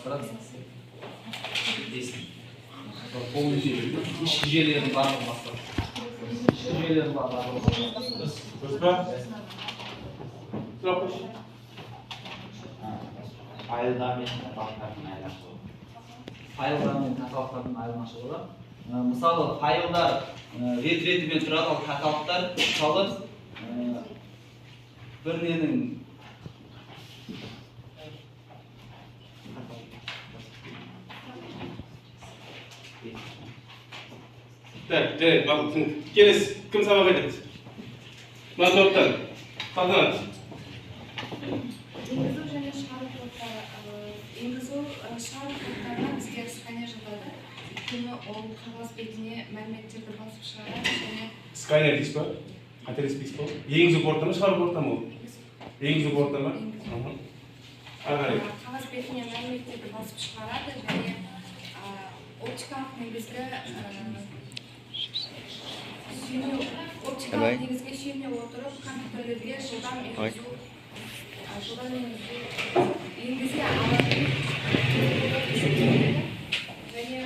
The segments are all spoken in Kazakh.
басқарады. Полностью ішкі жүйелердің барлығын басқарады. ішкі жүйелердің барлығын басқарады. Дұрыс па? Сұрақ қойшы. Файлдар мен каталогтардың айырмашылығы. Файлдар мен каталогтардың айырмашылығы. Мысалы, файлдар рет-ретімен тұрады, ал каталогтар мысалы бір ненің Так, жарайды, мақұл. Келесі, кім сабақ айтады? Мына топтан. Салтанат. Енгізу және шығару топтары. Енгізу шығару топтарына бізге сканер жатады. Өйткені ол қағаз бетіне мәліметтерді басып шығарады және Сканер дейсіз ба? Қателеспейсіз ба? Енгізу портта ма, шығару портта ма ол? Енгізу портта ма? Ары қарай. қағаз бетіне мәліметтерді басып шығарады және оптикалық негізгі сүйене отырып компьютерлерге жылдам енгізе алады және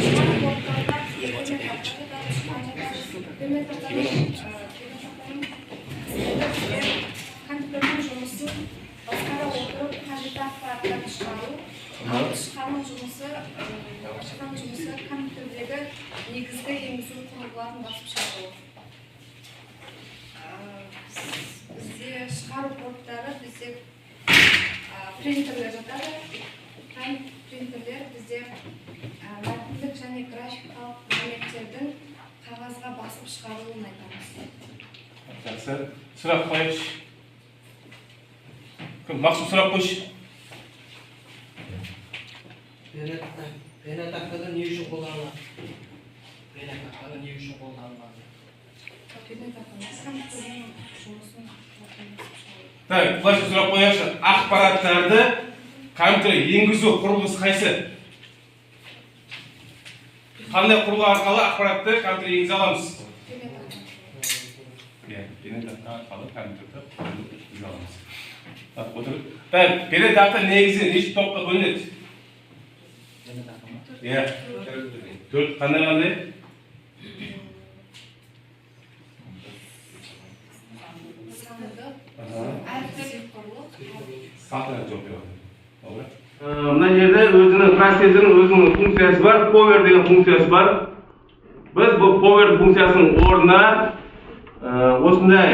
шығару порттарда компьютердің жұмысын басқара отырып қажетті ақпараттарды шығару. Шығарған жұмысы компьютердегі негізгі енгізу құрылғыларын басып шығару. Бізде шығару порттары бізде принтерлер жатады. Принтерлер бізде мәтіндік және графикалық мәліметтердің қағазға басып шығарылуын айтамыз. Жақсы. Сұрақ қойшы. Мақсұт сұрақ қойшы. Перетақтағы не үшін қолданылады? Перетақтағы не үшін қолданылады? Так, былайша сұрақ қояйықшы. Ақпараттарды компьютерге енгізу құрылғысы қайсы? Қандай құрылғы арқылы ақпаратты компьютерге енгізе аламыз? Перетақта арқылы компьютерді енгізе аламыз. Так, перетақта негізі неше топқа бөлінеді? Иә. Төрт қандай? Салтанат жауап береді. Мына жерде өзінің процессорының өзінің функциясы бар, power деген функциясы бар. Біз бұл power функциясының орнына осындай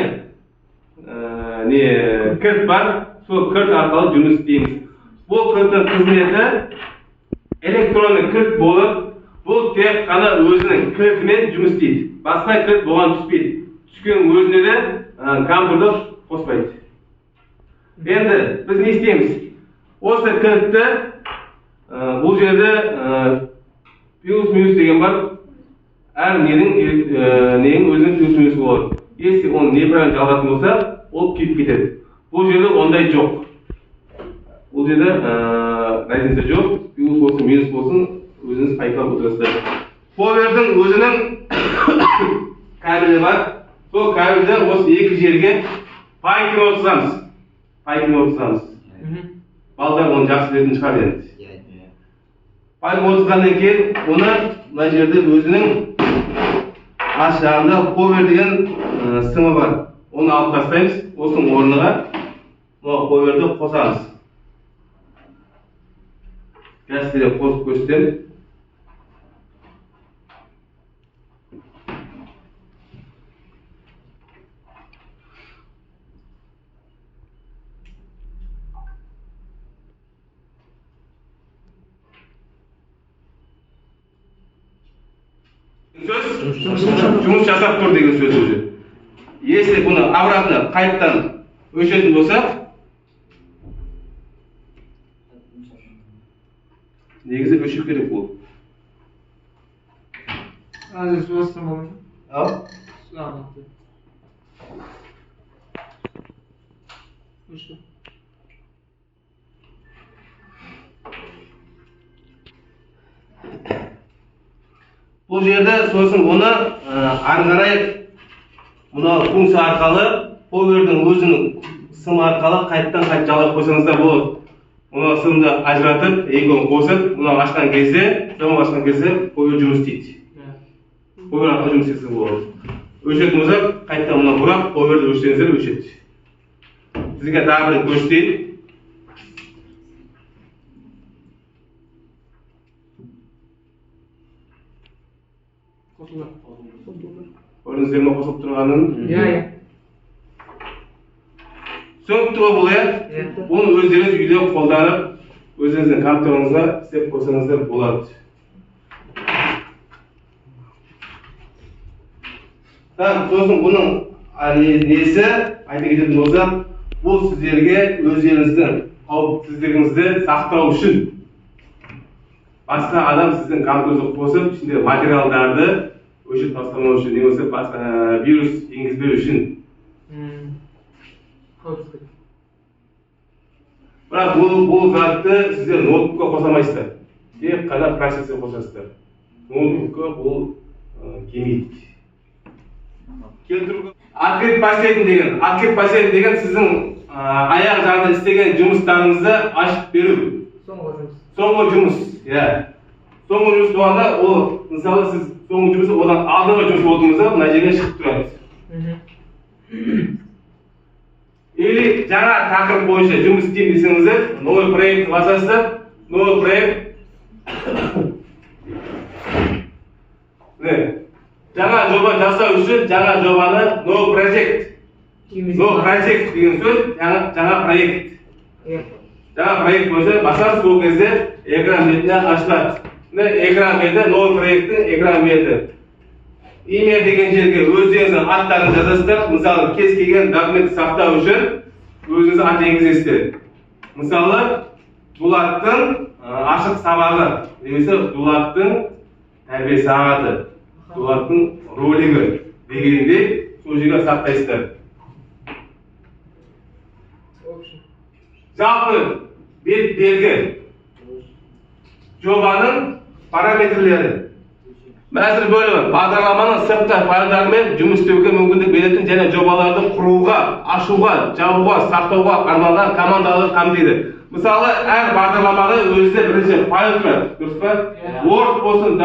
кілт бар, сол кілт арқылы жұмыс істейміз. Бұл кілттің қызметі электронды кілт болып, бұл тек қана өзінің кілтімен жұмыс істейді. Басқа кілт бұған түспейді. Түскен өзіне де компьютерді қоспайды. Енді біз не істейміз? Осы кілтті бұл жерде плюс минус деген бар. Әр ненің өзінің плюс минусы болады. Если оны неправильно жалғатын болса, ол күйіп кетеді. Бұл жерде ондай жоқ. Бұл жерде разница жоқ. Плюс болсын, минус болсын, өзіңіз айтылып отырсыздар. Power'дің өзінің кабелі бар. Сол кабельді осы екі жерге пайкін отырсамыз. Балдар оны жақсы білетін шығар енді. Пайкін отырғаннан кейін, оны мына жерде өзінің аш жағында power деген сымы бар. Оны алып тастаймыз. Осының орнына power'ді қосамыз. Қазір қосып көрсетемін. Жұмыс жасап тұр деген сөз өзі. Если бұны обратно қайттан өшетін болса, негізі өшіп керек бұл. Здесь просто можно. Ал? Бұл жерде сосын оны ары қарай мына функция арқылы power'дің өзінің сымы арқылы қайттан жалғап қойсаңыздар болады. Мына сымды ажыратып, екеуін қосып, мына ашқан кезде, соңғы ашқан кезде қою жұмыс істейді. Қою арқылы жұмыс істесе болады. Өшетін болса, қайтадан мына бұрап, қойырды өшсеңіздер өшеді. Сізге тағы бір көрсетейін. Көрдіңіздер ме қосылып тұрғанын? Түсінікті бұл иә? Оны өздеріңіз үйде қолданып, өзіңіздің компьютеріңізге істеп қойсаңыздар болады. Сосын бұның несі, айта кететін болсам, бұл сіздерге өздеріңіздің қауіпсіздігіңізді сақтау үшін. Басқа адам сіздің компьютеріңізді қосып, ішінде материалдарды өшіріп тастамау үшін, немесе вирус енгізбеу үшін. Бірақ бұл затты сіздер ноутбукқа қосамайсыздар. Тек қана процессор қосасыздар. Ноутбукқа бұл келмейді. Открыть последний деген сіздің аяқ жағында істеген жұмыстарыңызды ашып беру. Соңғы жұмыс. Соңғы жұмыс болғанда, ол мысалы сіз соңғы жұмысы одан алдыңғы жұмыс болдыңызда, мына жерге шығып тұрады. Или жаңа тақырып бойынша жұмыс істеймін десеңіздер, новый проект басасыздар, новый проект. Жаңа жоба жасау үшін жаңа жобаны новый проект. Новый проект деген сөз жаңа проект. Жаңа проект бойынша басар сол кезде экран бетіне ашылады. Экран беті, новый проекттің экран беті. Имя деген жерге өздеріңіздің аттарын жазасыздар. Мысалы, кез келген документті сақтау үшін өзіңіз ат енгізесіздер. Мысалы, Дулаттың ашық сабағы, немесе Дулаттың тәрбие сағаты, Дулаттың ролигі дегенде сол жерге сақтайсыздар. Жалпы белгі жобаның параметрлері. Мәзір бөлімі бағдарламаның сыртқы файлдарымен жұмыс істеуге мүмкіндік беретін және жобаларды құруға, ашуға, жабуға, сақтауға арналған командаларды қамтиды. Мысалы, әр бағдарламада өзінде бірінші файл тұрады, дұрыс па? Word болсын,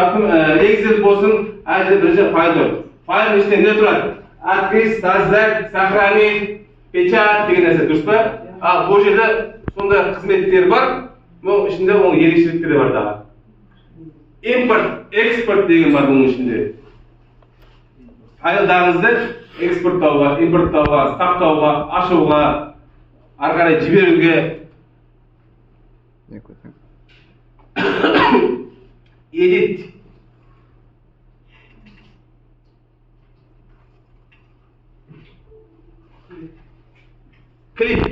Excel болсын, әр бірінші файл тұрады. Файлдың ішінде не тұрады? Открыть, создать, сохранить, печать деген нәрсе, дұрыс па? Бұл жерде сондай қызметтер бар, но ішінде оның ерекшеліктері бар дағы. Импорт, экспорт деген бар бұның ішінде. Файлдарыңызды экспорттауға, импорттауға, сақтауға, ашуға, ары қарай жіберуге. Edit. Клип.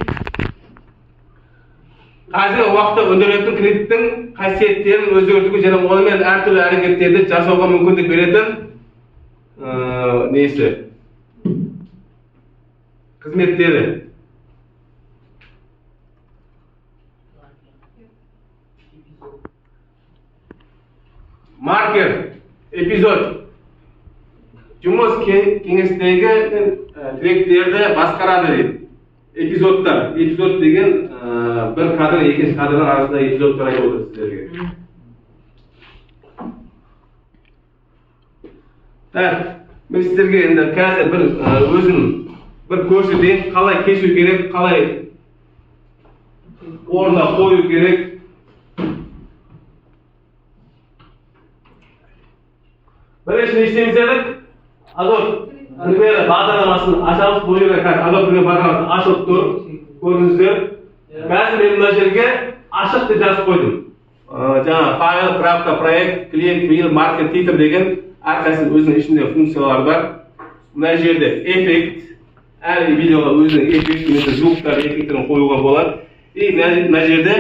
Қазіргі уақытта өндірілетін клиптің қасиеттерін өзгертуге және онымен әртүрлі әрекеттерді жасауға мүмкіндік беретін несі? Қызметтері. Маркер, эпизод. Жұмыс кеңістегі тіректерді басқарады дейді. Эпизодтар. Эпизод деген бір кадр, екінші кадрдың арасында эпизодтар айтып отыр сіздерге. Мен сіздерге енді қазір өзім бір көрсетейін, қалай кесу керек, қалай орнына қою керек. Бірінші не істейміз едік? Adobe Premiere бағдарламасын ашамыз. Бұл жерде қазір Adobe Premiere бағдарламасын ашылып тұр. Көрдіңіздер. Қазір мен мына жерге ашық деп жазып қойдым. Жаңа файл, правка, проект, клиент, файл, маркер, титр деген әрқайсының өзінің ішінде функциялары бар. Мына жерде эффект, әр видеоға өзінің эффект, немесе звуктар, эффектерін қоюға болады. И мына жерде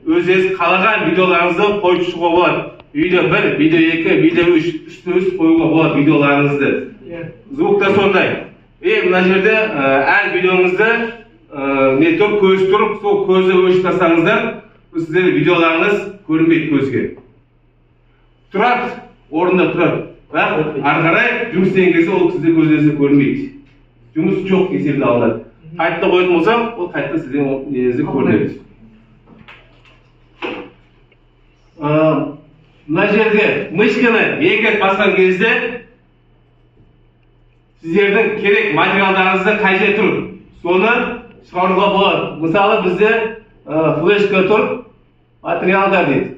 өзіңіз қалаған видеоларыңызды қойып шығуға болады. Видео 1, видео 2, видео 3, үсті-үст қоюға болады видеоларыңызды. Звуктар сондай. Мына жерде әр видеоңызды не тұр, көз тұр, сол көзді өшіп тастаңыздар, сіздер видеоларыңыз көрінбейді көзге. Тұрады, орында тұрады. Бірақ ары қарай жұмыс істеген кезде ол сізде көздеріңізде көрінбейді. Жұмыс жоқ есебінде алынады. Қайтта қойатын болсам, ол қайтта сізден неңізде көрінеді. mına жерде мышканы екі басқан кезде сіздердің керек материалдарыңызды қай жерде тұр, соны шығаруға болады. Мысалы бізде флешка тұр, материалдар дейді.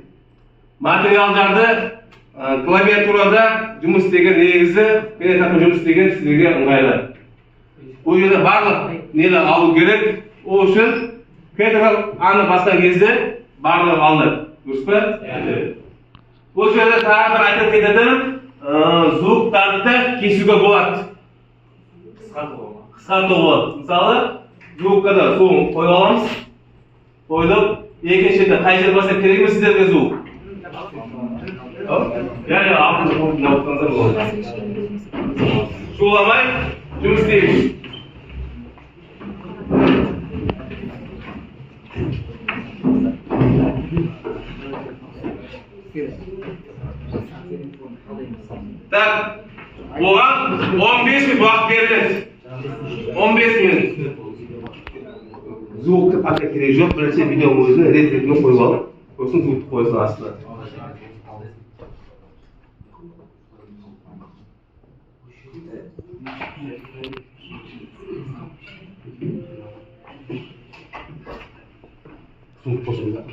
Материалдарды клавиатурада жұмыс істеген негізі, пернетақпен жұмыс істеген сіздерге ыңғайлы. Бұл жерде барлық нені алу керек. Ол үшін пернетақпен аны басқан кезде барлығы алынады. Дұрыс па? Бұл жерде тағы бір айтып кететін, звуктарды кесуге болады. Қысқарту болады. Мысалы, звуккада соң қойып аламыз. Қойып, екіншіде қай жерде басқа керек ме сіздерге звук? Яғни алтын қойып наутқаныздар болады. Шуламай жұмыс істейміз. Так, оған 15 минут уақыт беріледі. 15 минут. Звукты пока керек жоқ, бірінші видеоның өзін рет-ретімен қойып алып, сосын звукты қойсын астына. Звук қосыңыздар.